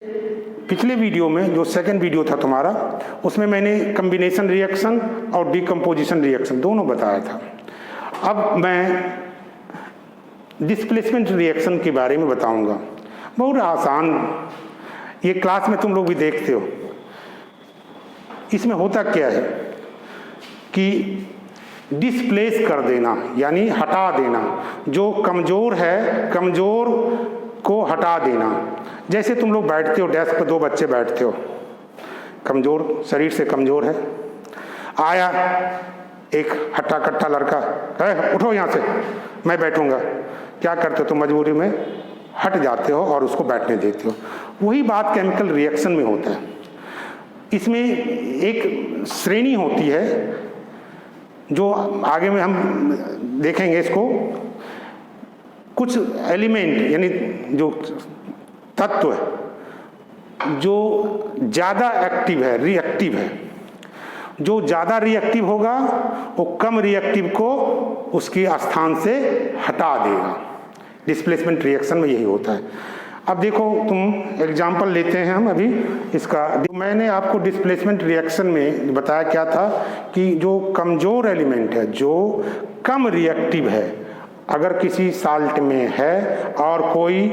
पिछले वीडियो में जो सेकंड वीडियो था तुम्हारा, उसमें मैंने कम्बिनेशन रिएक्शन और डिकम्पोजिशन रिएक्शन दोनों बताया था। अब मैं डिस्प्लेसमेंट रिएक्शन के बारे में बताऊंगा। बहुत आसान, ये क्लास में तुम लोग भी देखते हो। इसमें होता क्या है कि डिस्प्लेस कर देना यानी हटा देना, जो कमज़ोर है कमज़ोर को हटा देना। जैसे तुम लोग बैठते हो डेस्क पर, दो बच्चे बैठते हो, कमज़ोर शरीर से कमज़ोर है, आया एक हट्टा कट्टा लड़का है, उठो यहाँ से मैं बैठूंगा, क्या करते हो तुम मजबूरी में हट जाते हो और उसको बैठने देते हो। वही बात केमिकल रिएक्शन में होता है। इसमें एक श्रेणी होती है जो आगे में हम देखेंगे इसको। कुछ एलिमेंट यानी जो तत्व जो ज़्यादा एक्टिव है, रिएक्टिव है, जो ज़्यादा रिएक्टिव होगा वो कम रिएक्टिव को उसके स्थान से हटा देगा। डिस्प्लेसमेंट रिएक्शन में यही होता है। अब देखो, तुम एग्जाम्पल लेते हैं हम अभी इसका। मैंने आपको डिस्प्लेसमेंट रिएक्शन में बताया क्या था कि जो कमज़ोर एलिमेंट है, जो कम रिएक्टिव है, अगर किसी साल्ट में है और कोई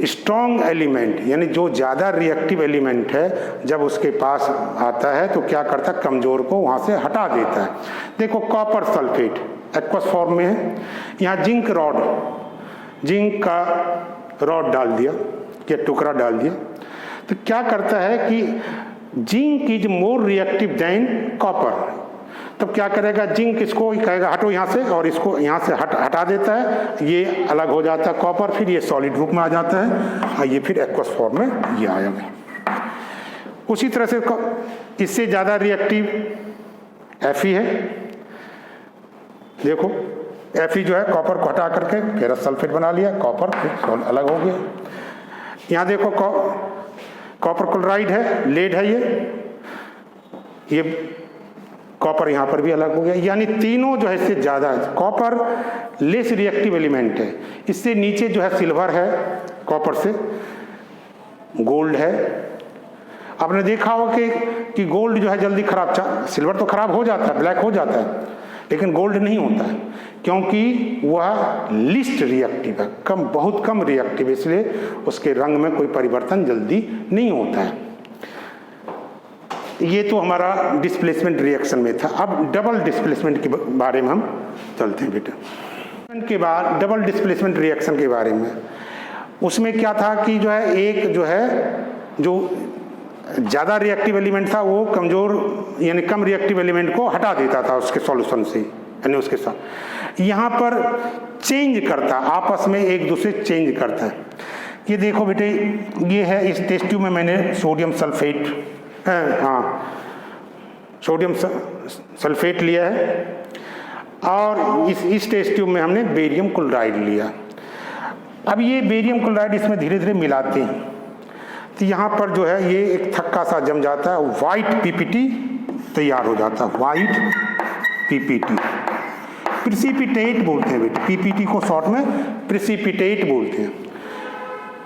स्ट्रॉन्ग एलिमेंट यानी जो ज़्यादा रिएक्टिव एलिमेंट है जब उसके पास आता है तो क्या करता है, कमज़ोर को वहाँ से हटा देता है। देखो, कॉपर सल्फेट एक्वस फॉर्म में है, यहाँ जिंक रॉड, जिंक का रॉड डाल दिया या टुकड़ा डाल दिया, तो क्या करता है कि zinc is more reactive than copper. तब क्या करेगा, जिंक इसको कहेगा हटो यहाँ से, और इसको यहाँ से हटा देता है, ये अलग हो जाता है कॉपर, फिर ये सॉलिड रूप में आ जाता है और ये फिर एक्वस फॉर्म में ये आएगा। उसी तरह से इससे ज़्यादा रिएक्टिव Fe है। देखो, Fe जो है कॉपर को हटा करके फेरस सल्फेट बना लिया, कॉपर फिर अलग हो गया। यहाँ देखो कॉपर क्लोराइड है, लेड है, ये कॉपर यहाँ पर भी अलग हो गया। यानी तीनों जो है इससे ज़्यादा है। कॉपर लेस रिएक्टिव एलिमेंट है, इससे नीचे जो है सिल्वर है, कॉपर से गोल्ड है। आपने देखा होगा कि गोल्ड जो है जल्दी खराब, सिल्वर तो खराब हो जाता है, ब्लैक हो जाता है, लेकिन गोल्ड नहीं होता है क्योंकि वह लिस्ट रिएक्टिव है, बहुत कम रिएक्टिव है, इसलिए उसके रंग में कोई परिवर्तन जल्दी नहीं होता है। ये तो हमारा डिस्प्लेसमेंट रिएक्शन में था। अब डबल डिस्प्लेसमेंट के बारे में हम चलते हैं बेटा। के बाद डबल डिस्प्लेसमेंट रिएक्शन के बारे में, उसमें क्या था कि जो है एक जो है जो ज़्यादा रिएक्टिव एलिमेंट था वो कमज़ोर यानी कम रिएक्टिव एलिमेंट को हटा देता था उसके सॉल्यूशन से, यानी उसके साथ। यहाँ पर चेंज करता, आपस में एक दूसरे चेंज करता है। ये देखो बेटे, ये है इस टेस्ट ट्यूब में मैंने सोडियम सल्फेट सोडियम सल्फेट लिया है और इस टेस्ट ट्यूब में हमने बेरियम क्लोराइड लिया। अब ये बेरियम क्लोराइड इसमें धीरे धीरे मिलाते हैं तो यहाँ पर जो है ये एक थक्का सा जम जाता है, वाइट पीपीटी तैयार हो जाता है। वाइट पीपीटी प्रिसिपिटेट बोलते हैं बेटे, पीपीटी को शॉर्ट में प्रिसिपिटेट बोलते हैं,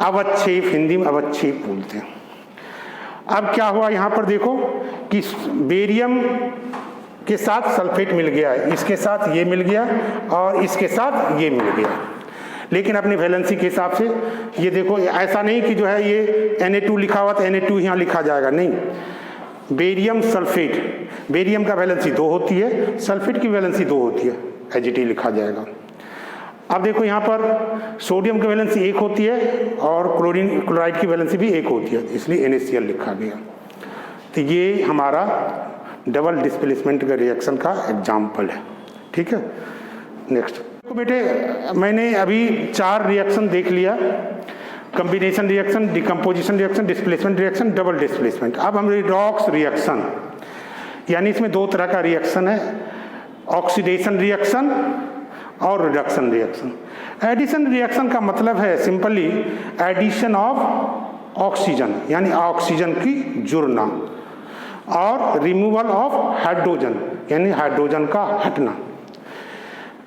अवक्षेप, हिंदी में अवक्षेप बोलते हैं। अब क्या हुआ, यहाँ पर देखो कि बेरियम के साथ सल्फेट मिल गया, इसके साथ ये मिल गया और इसके साथ ये मिल गया, लेकिन अपनी वैलेंसी के हिसाब से। ये देखो, ऐसा नहीं कि जो है ये Na2 लिखा हुआ तो Na2 यहाँ लिखा जाएगा, नहीं। बेरियम सल्फेट, बेरियम का वैलेंसी 2 होती है, सल्फेट की वैलेंसी 2 होती है, Ag लिखा जाएगा। अब देखो यहाँ पर सोडियम की वैलेंसी 1 होती है और क्लोराइड की वैलेंसी भी 1 होती है, इसलिए NaCl लिखा गया। तो ये हमारा डबल डिस्प्लेसमेंट का रिएक्शन का एग्जाम्पल है, ठीक है। नेक्स्ट तो बेटे, मैंने अभी 4 रिएक्शन देख लिया, combination reaction, decomposition reaction, displacement reaction, double displacement. अब हम रिडॉक्स रिएक्शन, यानी इसमें 2 तरह का रिएक्शन है, ऑक्सीडेशन रिएक्शन और रिडक्शन रिएक्शन। एडिशन रिएक्शन का मतलब है सिंपली एडिशन ऑफ ऑक्सीजन, यानी ऑक्सीजन की जुड़ना, और रिमूवल ऑफ हाइड्रोजन, यानी हाइड्रोजन का हटना।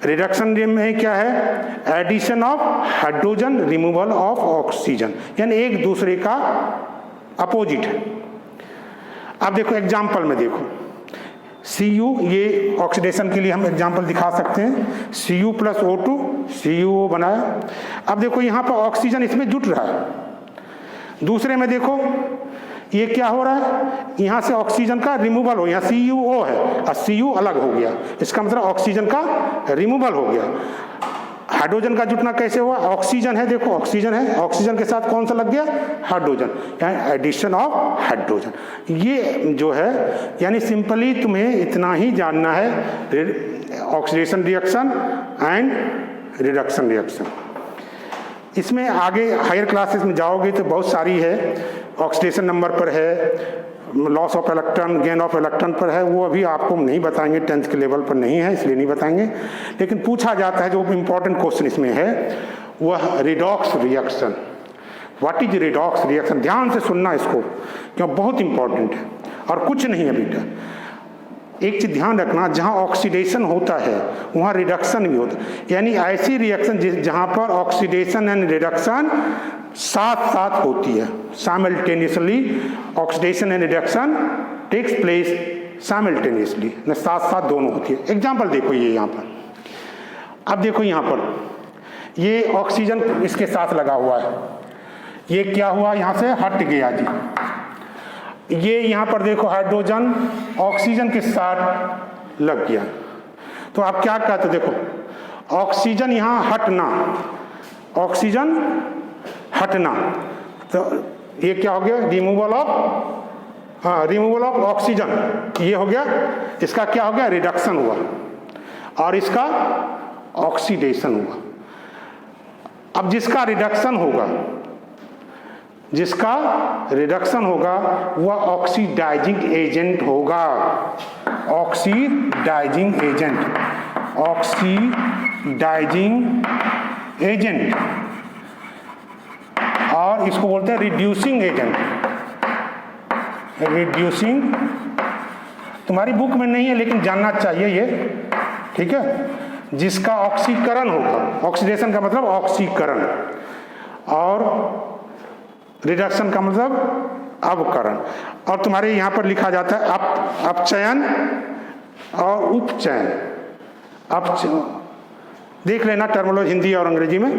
रिडक्शन में क्या है, addition of hydrogen, removal of oxygen, यानी एक दूसरे का अपोजिट है। अब देखो एग्जाम्पल में देखो, Cu, ये ऑक्सीडेशन के लिए हम एग्जाम्पल दिखा सकते हैं, Cu प्लस O2 CuO बनाया। अब देखो यहाँ पर ऑक्सीजन इसमें जुट रहा है। दूसरे में देखो ये क्या हो रहा है, यहाँ से ऑक्सीजन का रिमूवल हो, यहाँ CuO है और Cu अलग हो गया, इसका मतलब ऑक्सीजन का रिमूवल हो गया। हाइड्रोजन का जुटना कैसे हुआ, ऑक्सीजन है, देखो ऑक्सीजन है, ऑक्सीजन के साथ कौन सा लग गया, हाइड्रोजन, यानी एडिशन ऑफ हाइड्रोजन। ये जो है, यानी सिंपली तुम्हें इतना ही जानना है, oxidation reaction and reduction reaction. इसमें आगे हायर क्लासेस में जाओगे तो बहुत सारी है, ऑक्सीडेशन नंबर पर है, loss of electron, gain of electron पर है, वो अभी आपको नहीं बताएंगे, 10th के लेवल पर नहीं है इसलिए नहीं बताएंगे। लेकिन पूछा जाता है, जो इम्पोर्टेंट क्वेश्चन इसमें है वह redox reaction. What is redox reaction, ध्यान से सुनना इसको, क्यों बहुत इंपॉर्टेंट है और कुछ नहीं है बेटा। एक चीज ध्यान रखना, जहाँ ऑक्सीडेशन होता है वहाँ रिडक्शन भी होता है, यानी ऐसी रिएक्शन जहाँ पर ऑक्सीडेशन एंड रिडक्शन साथ साथ होती है, simultaneously oxidation and reduction takes place simultaneously, साथ साथ दोनों होती है। एग्जाम्पल देखो ये यहाँ पर, अब देखो यहाँ पर ये ऑक्सीजन इसके साथ लगा हुआ है, ये क्या हुआ, यहाँ से हट गया जी। ये यहाँ पर देखो हाइड्रोजन ऑक्सीजन के साथ लग गया, तो आप क्या कहते हो, देखो ऑक्सीजन यहाँ हटना, ऑक्सीजन हटना, तो ये क्या हो गया, रिमूवल ऑफ, हाँ रिमूवल ऑफ ऑक्सीजन, ये हो गया, इसका क्या हो गया, रिडक्शन हुआ, और इसका ऑक्सीडेशन हुआ। अब जिसका रिडक्शन होगा, जिसका रिडक्शन होगा वह ऑक्सीडाइजिंग एजेंट होगा, ऑक्सीडाइजिंग एजेंट, ऑक्सीडाइजिंग एजेंट, और इसको बोलते हैं रिड्यूसिंग एजेंट। रिड्यूसिंग तुम्हारी बुक में नहीं है लेकिन जानना चाहिए ये, ठीक है। जिसका ऑक्सीकरण होगा, ऑक्सीडेशन का मतलब ऑक्सीकरण, और रिडक्शन का मतलब अवकरण। और तुम्हारे यहाँ पर लिखा जाता है अपचयन और उपचयन। देख लेना टर्मिनोलॉजी हिंदी और अंग्रेजी में।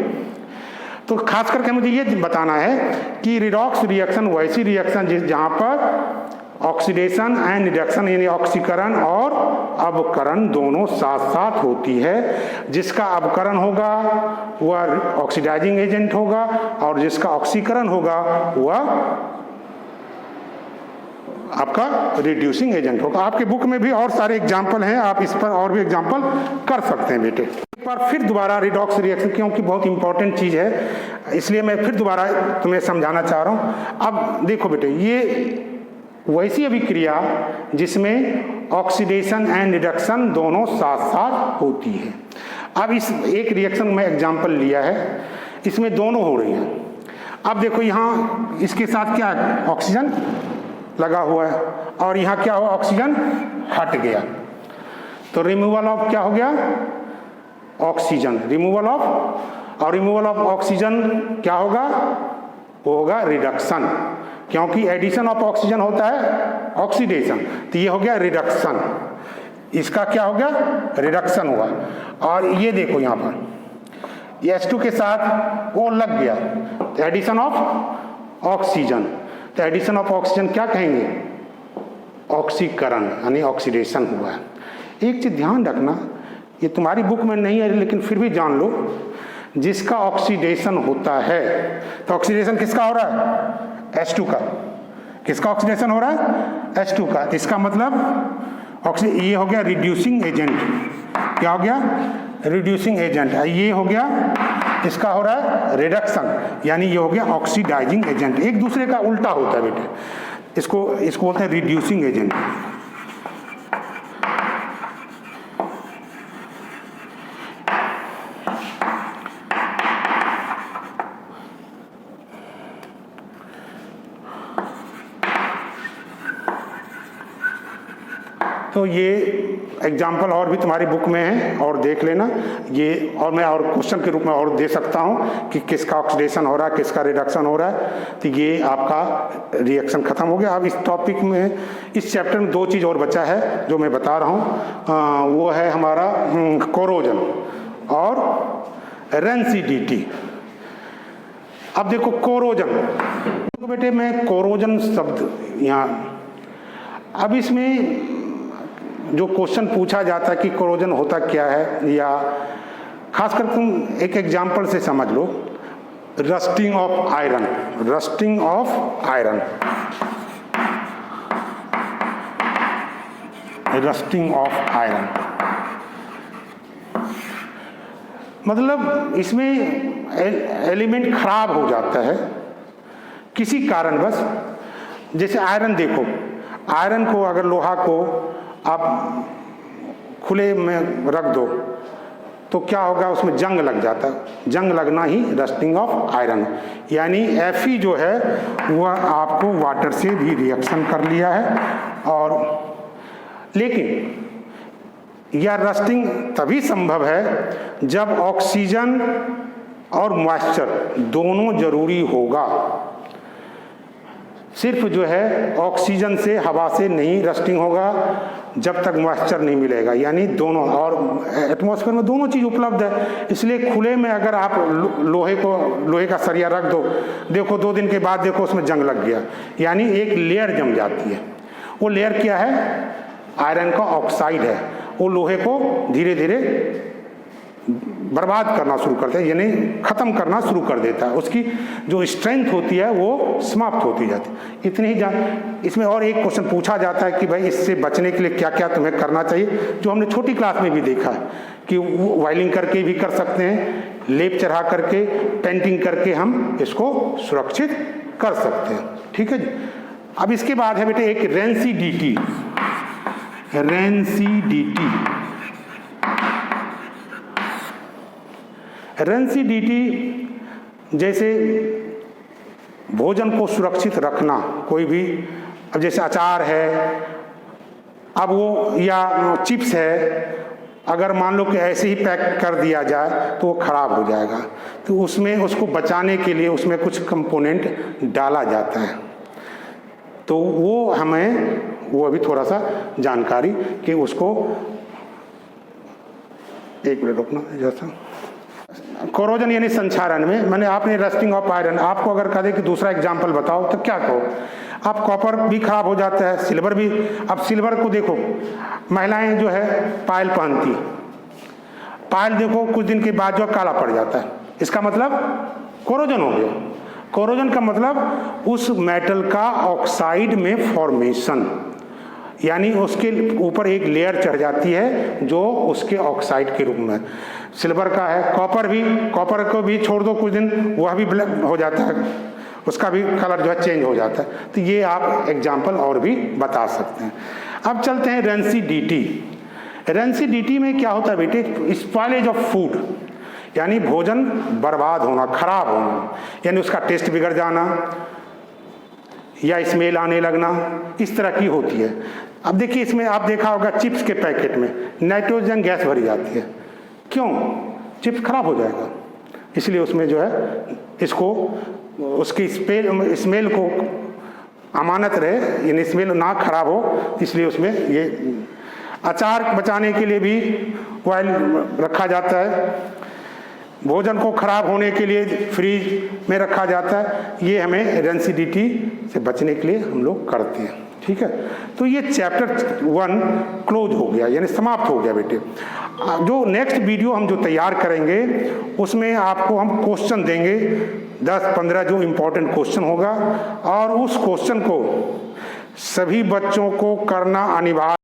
तो खास करके मुझे ये बताना है कि रिडॉक्स रिएक्शन वैसी रिएक्शन जहाँ पर ऑक्सीडेशन एंड रिडक्शन यानी ऑक्सीकरण और अवकरण दोनों साथ साथ होती है। जिसका अवकरण होगा वह ऑक्सीडाइजिंग एजेंट होगा और जिसका ऑक्सीकरण होगा वह आपका रिड्यूसिंग एजेंट होगा। आपके बुक में भी और सारे एग्जाम्पल हैं, आप इस पर और भी एग्जाम्पल कर सकते हैं बेटे। एक बार फिर दोबारा रिडॉक्स रिएक्शन, क्योंकि बहुत इंपॉर्टेंट चीज़ है इसलिए मैं फिर दोबारा तुम्हें समझाना चाह रहा हूँ। अब देखो बेटे, ये वैसी अभिक्रिया जिसमें ऑक्सीडेशन एंड रिडक्शन दोनों साथ साथ होती है। अब इस एक रिएक्शन में एग्जाम्पल लिया है, इसमें दोनों हो रही हैं। अब देखो यहाँ इसके साथ क्या है, ऑक्सीजन लगा हुआ है और यहाँ क्या हुआ, ऑक्सीजन हट गया, तो रिमूवल ऑफ क्या हो गया, ऑक्सीजन, रिमूवल ऑफ, और रिमूवल ऑफ ऑक्सीजन क्या होगा, वो होगा रिडक्शन, क्योंकि एडिशन ऑफ ऑक्सीजन होता है ऑक्सीडेशन, तो ये हो गया रिडक्शन, इसका क्या हो गया, रिडक्शन हुआ। और ये देखो यहाँ पर ये H2 के साथ वो लग गया, तो एडिशन ऑफ ऑक्सीजन, तो एडिशन ऑफ ऑक्सीजन क्या कहेंगे, ऑक्सीकरण यानी ऑक्सीडेशन हुआ है। एक चीज ध्यान रखना, ये तुम्हारी बुक में नहीं है लेकिन फिर भी जान लो, जिसका ऑक्सीडेशन होता है, तो ऑक्सीडेशन किसका हो रहा है, H2 का। किसका ऑक्सीडेशन हो रहा है, H2 का। इसका मतलब ये हो गया रिड्यूसिंग एजेंट, क्या हो गया, रिड्यूसिंग एजेंट। ये हो गया, इसका हो रहा है रिडक्शन, यानी ये हो गया ऑक्सीडाइजिंग एजेंट। एक दूसरे का उल्टा होता है बेटे, इसको बोलते हैं रिड्यूसिंग एजेंट। तो तो ये एग्जाम्पल और भी तुम्हारी बुक में है और देख लेना ये, और मैं और क्वेश्चन के रूप में और दे सकता हूँ कि किसका ऑक्सीडेशन हो रहा है, किसका रिडक्शन हो रहा है। तो ये आपका रिएक्शन खत्म हो गया। अब इस टॉपिक में, इस चैप्टर में 2 चीज़ और बचा है जो मैं बता रहा हूँ, वो है हमारा कोरोजन और रेंसिडिटी। अब देखो कोरोजन, तो बेटे मैं कोरोजन शब्द यहाँ, अब इसमें जो क्वेश्चन पूछा जाता है कि कोरोजन होता क्या है, या खासकर तुम एक एग्जाम्पल से समझ लो, rusting of iron, rusting of iron, rusting of iron, मतलब इसमें एलिमेंट खराब हो जाता है किसी कारणवश। जैसे आयरन देखो, आयरन को अगर लोहा को आप खुले में रख दो तो क्या होगा, उसमें जंग लग जाता है। जंग लगना ही रस्टिंग ऑफ आयरन, यानी Fe जो है वह आपको वाटर से भी रिएक्शन कर लिया है। और लेकिन यह रस्टिंग तभी संभव है जब ऑक्सीजन और मॉइस्चर दोनों जरूरी होगा। सिर्फ जो है ऑक्सीजन से, हवा से नहीं रस्टिंग होगा जब तक मॉइस्चर नहीं मिलेगा, यानी दोनों, और एटमॉस्फेयर में दोनों चीज़ उपलब्ध है। इसलिए खुले में अगर आप लोहे का सरिया रख दो, देखो 2 दिन के बाद देखो उसमें जंग लग गया, यानी एक लेयर जम जाती है। वो लेयर क्या है, आयरन का ऑक्साइड है। वो लोहे को धीरे धीरे बर्बाद करना शुरू करता है, यानी खत्म करना शुरू कर देता है। उसकी जो स्ट्रेंथ होती है वो समाप्त होती जाती है। इतनी ही जान, इसमें और एक क्वेश्चन पूछा जाता है कि भाई इससे बचने के लिए क्या क्या तुम्हें करना चाहिए, जो हमने छोटी क्लास में भी देखा है कि वायलिंग करके भी कर सकते हैं, लेप चढ़ा करके, पेंटिंग करके हम इसको सुरक्षित कर सकते हैं। ठीक है जी। अब इसके बाद है बेटे एक रेंसिडिटी, रेंसिडिटी। रेंसिडिटी जैसे भोजन को सुरक्षित रखना, कोई भी, अब जैसे अचार है, अब वो, या चिप्स है, अगर मान लो कि ऐसे ही पैक कर दिया जाए तो वो खराब हो जाएगा। तो उसमें उसको बचाने के लिए उसमें कुछ कंपोनेंट डाला जाता है। तो वो हमें, वो अभी थोड़ा सा जानकारी कि उसको, एक मिनट रुकना जैसा, कोरोजन यानी संक्षारण में, मैंने आपने रस्टिंग ऑफ आयरन, आपको अगर कहे कि दूसरा एग्जाम्पल बताओ तो क्या कहो आप, कॉपर भी खराब हो जाता है, सिल्वर भी। अब सिल्वर को देखो, महिलाएं जो है पायल पहनती, पायल देखो कुछ दिन के बाद जो काला पड़ जाता है, इसका मतलब कोरोजन हो गया। कोरोजन का मतलब उस मेटल का ऑक्साइड में फॉर्मेशन, यानी उसके ऊपर एक लेयर चढ़ जाती है जो उसके ऑक्साइड के रूप में। सिल्वर का है, कॉपर भी, कॉपर को भी छोड़ दो कुछ दिन, वह भी ब्लैक हो जाता है, उसका भी कलर जो है चेंज हो जाता है। तो ये आप एग्जाम्पल और भी बता सकते हैं। अब चलते हैं रेंसिडिटी। रेंसिडिटी में क्या होता है बेटे, स्पॉइलेज ऑफ फूड, यानी भोजन बर्बाद होना, खराब होना, यानी उसका टेस्ट बिगड़ जाना या स्मेल आने लगना, इस तरह की होती है। अब देखिए इसमें आप देखा होगा चिप्स के पैकेट में नाइट्रोजन गैस भरी जाती है, क्यों, चिप्स खराब हो जाएगा, इसलिए उसमें जो है इसको, उसकी स्मेल को अमानत रहे, यानी स्मेल ना खराब हो, इसलिए उसमें ये अचार बचाने के लिए भी ऑयल रखा जाता है, भोजन को खराब होने के लिए फ्रीज में रखा जाता है। ये हमें रेंसिडिटी से बचने के लिए हम लोग करते हैं। ठीक है, तो ये चैप्टर 1 क्लोज हो गया, यानी समाप्त हो गया बेटे। जो नेक्स्ट वीडियो हम जो तैयार करेंगे उसमें आपको हम क्वेश्चन देंगे 10-15 जो इम्पोर्टेंट क्वेश्चन होगा, और उस क्वेश्चन को सभी बच्चों को करना अनिवार्य